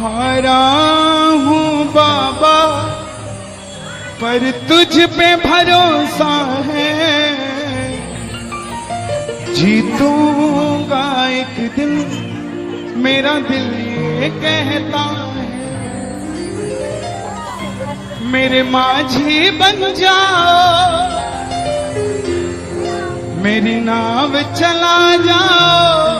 हारा हूँ बाबा पर तुझ पे भरोसा है, जीतूंगा एक दिन मेरा दिल ये कहता है। मेरे माझी बन जाओ, मेरी नाव चला जाओ,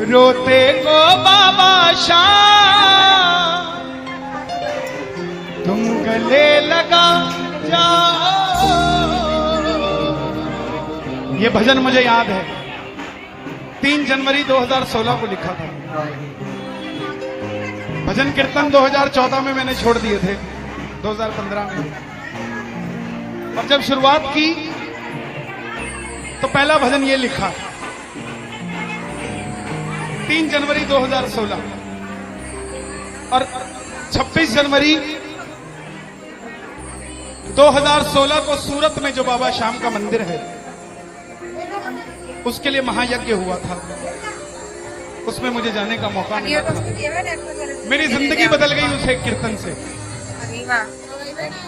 रोते को बाबा शाम तुम गले लगा जाओ। ये भजन मुझे याद है, 3 जनवरी 2016 को लिखा था। भजन कीर्तन 2014 में मैंने छोड़ दिए थे, 2015 में। और जब शुरुआत की तो पहला भजन ये लिखा 3 जनवरी 2016। और 26 जनवरी 2016 को सूरत में जो बाबा श्याम का मंदिर है उसके लिए महायज्ञ हुआ था, उसमें मुझे जाने का मौका मिला था। मेरी जिंदगी बदल गई उस एक कीर्तन से।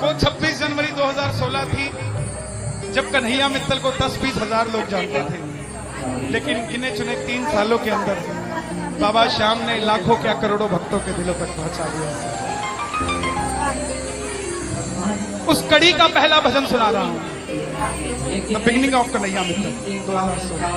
वो 26 जनवरी 2016 थी जब कन्हैया मित्तल को 10-20 हजार लोग जानते थे, लेकिन गिने चुने 3 सालों के अंदर बाबा श्याम ने लाखों क्या करोड़ों भक्तों के दिलों तक पहुंचा दिया। उस कड़ी का पहला भजन सुना रहा हूं, the beginning of Kanhaiya Mittal 2016।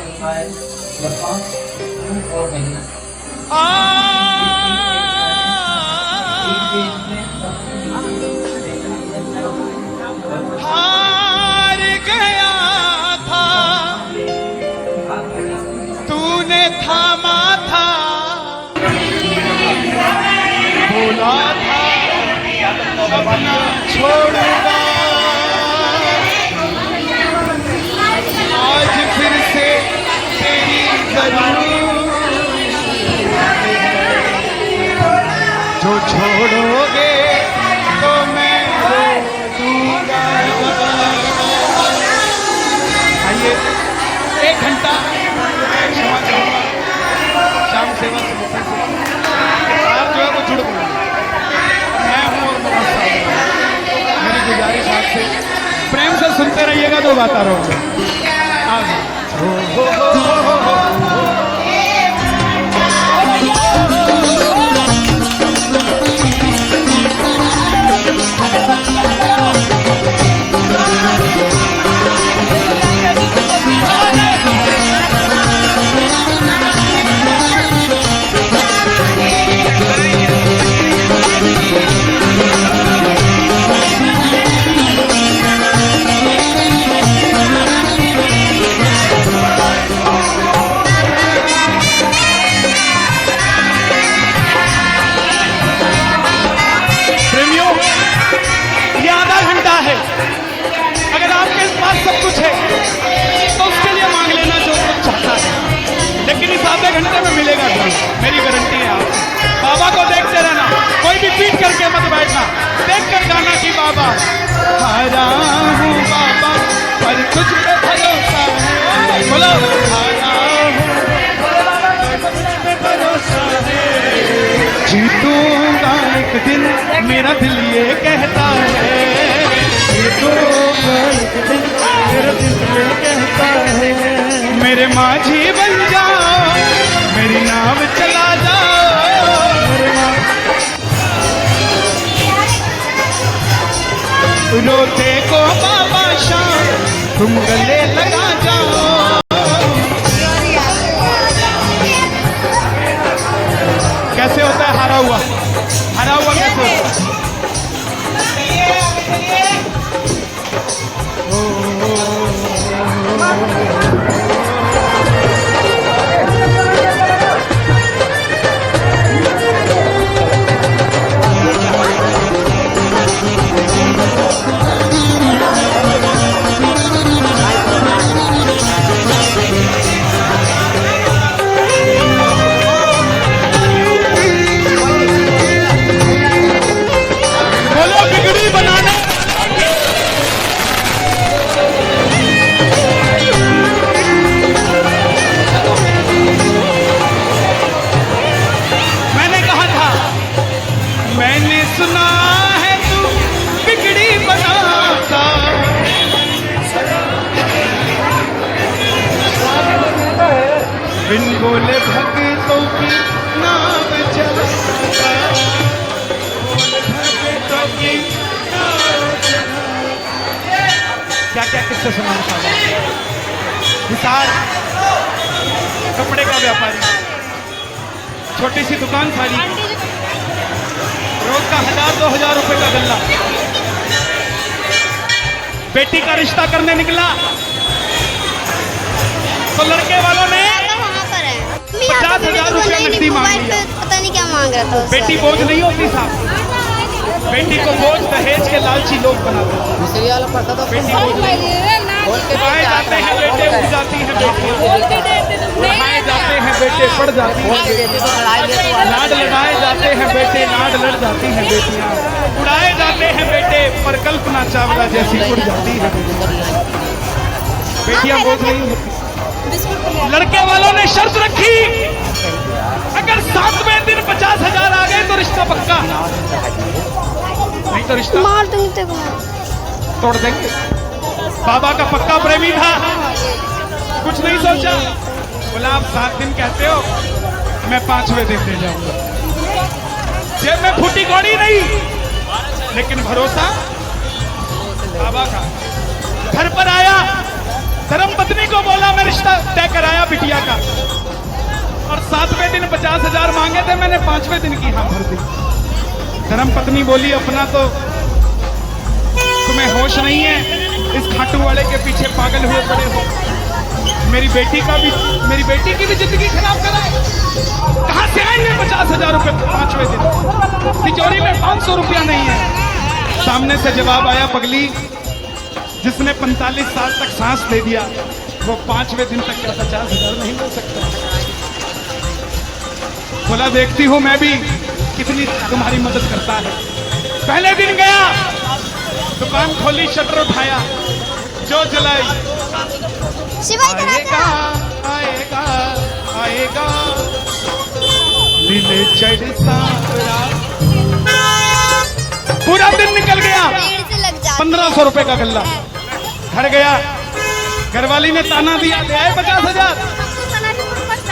हार गया था तूने थामा था, बोला था अपना छोड़ूंगा, आज फिर से तेरी जरूरत, जो छोड़ोगे तो मैं दूंगा। आइए 1 घंटा क्षमा चाहूंगा श्याम सेवा समिति से, आप जो है वो जुड़ गए। मैं हूं और मेरी गुजारिश आपसे प्रेम से सुनते रहिएगा तो गाता रहूंगा। सब कुछ है तो उसके लिए मांग लेना जो कुछ चाहता है, लेकिन इस आधे घंटे में मिलेगा जरूर, मेरी गारंटी है। आप बाबा को देखते रहना, कोई भी पीट करके मत बैठना, देख कर गाना कि बाबा हारा हूँ बाबा पर तुझ पे भरोसा है, बोलो हारा हूँ पर तुझ पे भरोसा है, जीतूंगा एक दिन मेरा दिल ये कहता है, जीतूंगा एक दिन मेरा दिल ये कहता है। मेरे माझी बन जाओ, मेरी नाव चला जाओ, रोते को बाबा शाम तुम गले लगा जाओ। कैसे होता है हारा हुआ? हारा हुआ कैसे होता है? बोले भक्तों की नाम चलाता, बोले भक्तों की नाम चलाता। क्या क्या किससे सुनाना चाहता? विशाल कपड़े का व्यापारी, छोटी सी दुकान सारी, रोज का 1000-2000 रुपए का गल्ला। बेटी का रिश्ता करने निकला तो लड़के वालों ने 50,000 रुपया नकदी मांग लिया। पता नहीं क्या मांग रहा था। बेटी बोझ नहीं होती साहब, बेटी को बोझ दहेज के लालची लोग बनाते हैं। बेटी बोझ नहीं, उड़ाए जाते हैं बेटे, उड़ जाती हैं बेटियां, उड़ाए जाते हैं बेटे, पड़ जाती हैं, लाड लगाए जाते हैं बेटे, लाड लड़ जाती हैं बेटियां, उड़ाए जाते हैं बेटे, पर कल्पना चावला जैसी उड़ जाती है बेटियां। बोझ नहीं होती। लड़के वालों ने शर्त रखी, अगर 7वें दिन 50,000 आ गए तो रिश्ता पक्का, नहीं तो रिश्ता मार दूंगी, तोड़ देंगे। बाबा का पक्का प्रेमी था, कुछ नहीं सोचा, बोला आप 7 दिन कहते हो, मैं 5वें दिन दे जाऊंगा। जेब में फूटी कौड़ी नहीं, लेकिन भरोसा बाबा का। घर पर आया, धर्मपत्नी को बोला मैं रिश्ता तय कराया बिटिया का, और 7वें दिन 50,000 मांगे थे, मैंने 5वें दिन की हाँ भर दी। धर्मपत्नी बोली अपना तो तुम्हें होश नहीं है, इस खाटू वाले के पीछे पागल हुए पड़े हो, मेरी बेटी की भी जिंदगी खराब कराए। कहां से आएंगे 50,000 रुपए 5वें दिन? तिजोरी में 500 रुपया नहीं है। सामने से जवाब आया, पगली जिसने 45 साल तक सांस दे दिया वो 5वें दिन तक क्या 50,000 नहीं ले सकता? बोला देखती हूं मैं भी कितनी तुम्हारी मदद करता है। पहले दिन गया, दुकान खोली, शटर उठाया, जो जलाई, आएगा आएगा आएगा लीले चढ़ सावरा। पूरा दिन निकल गया, 1500 रुपए का गल्ला। घर गया, घरवाली ने ताना दिया, ले आए 50,000,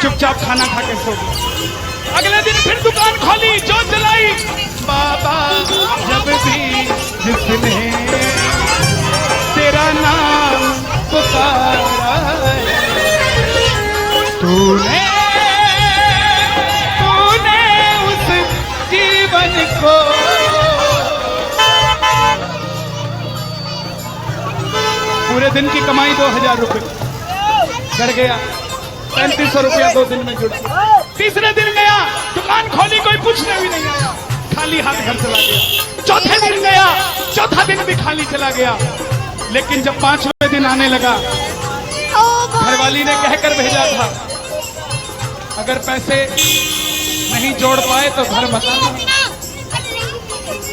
चुपचाप खाना खा के सो गया। अगले दिन फिर दुकान खोली, जो जलाई, बाबा जब भी जिसने तेरा नाम पुकारा तूने उस जीवन को पूरे दिन की कमाई 2,000 रुपए। घर गया, 3500 रुपया 2 दिन में जुड़ गया। तीसरे दिन गया, दुकान खोली, कोई पूछने भी नहीं आया, खाली हाथ घर चला गया। चौथे दिन गया, चौथा दिन भी खाली चला गया। लेकिन जब 5वें दिन आने लगा, घरवाली ने कहकर भेजा था अगर पैसे नहीं जोड़ पाए तो घर बताना,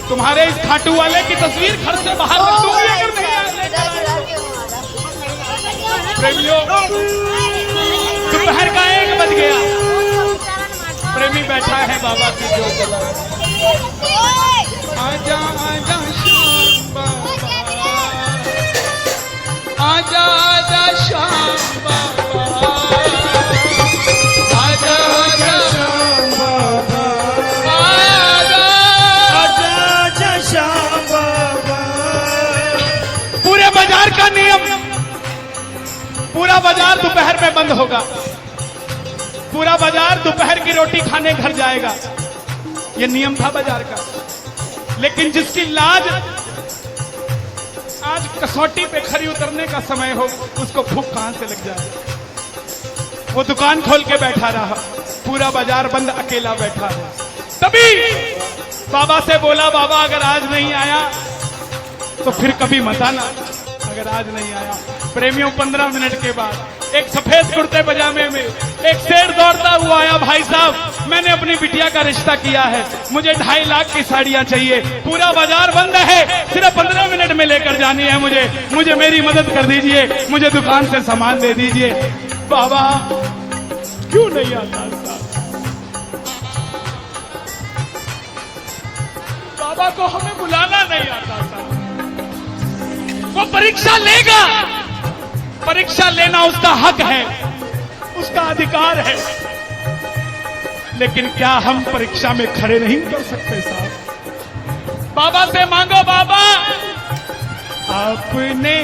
तुम्हारे इस खाटू वाले की तस्वीर घर से बाहर रख दूंगी अगर नहीं आए। प्रेमियों, दोपहर का 1 बज गया, प्रेमी बैठा है बाबा की जोत जला। आजा आजा शाम बाबा, आजा आजा शाम बाबा, आजा आजा शाम बाबा, आजा आजा शाम बाबा। पूरे बाजार का नियम, पूरा बाजार दोपहर में बंद होगा, पूरा बाजार दोपहर की रोटी खाने घर जाएगा, ये नियम था बाजार का। लेकिन जिसकी लाज आज कसौटी पे खरी उतरने का समय हो, उसको भूख कहां से लग जाए? वो दुकान खोल के बैठा रहा, पूरा बाजार बंद, अकेला बैठा है। तभी बाबा से बोला, बाबा अगर आज नहीं आया तो फिर कभी मत आना, अगर आज नहीं आया। प्रेमियों, 15 मिनट के बाद एक सफेद कुर्ते पजामे में एक शेर दौड़ता हुआ आया, भाई साहब मैंने अपनी बिटिया का रिश्ता किया है, मुझे 2.5 लाख की साड़ियां चाहिए, पूरा बाजार बंद है, सिर्फ 15 मिनट में लेकर जानी है मुझे मेरी मदद कर दीजिए, मुझे दुकान से सामान दे दीजिए। बाबा क्यों नहीं आता साहब? बाबा को हमें बुलाना नहीं आता साहब। वो परीक्षा लेगा, परीक्षा लेना उसका हक है, उस का अधिकार है, लेकिन क्या हम परीक्षा में खड़े नहीं कर सकते साहब? बाबा से मांगो, बाबा आपने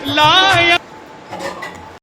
लाया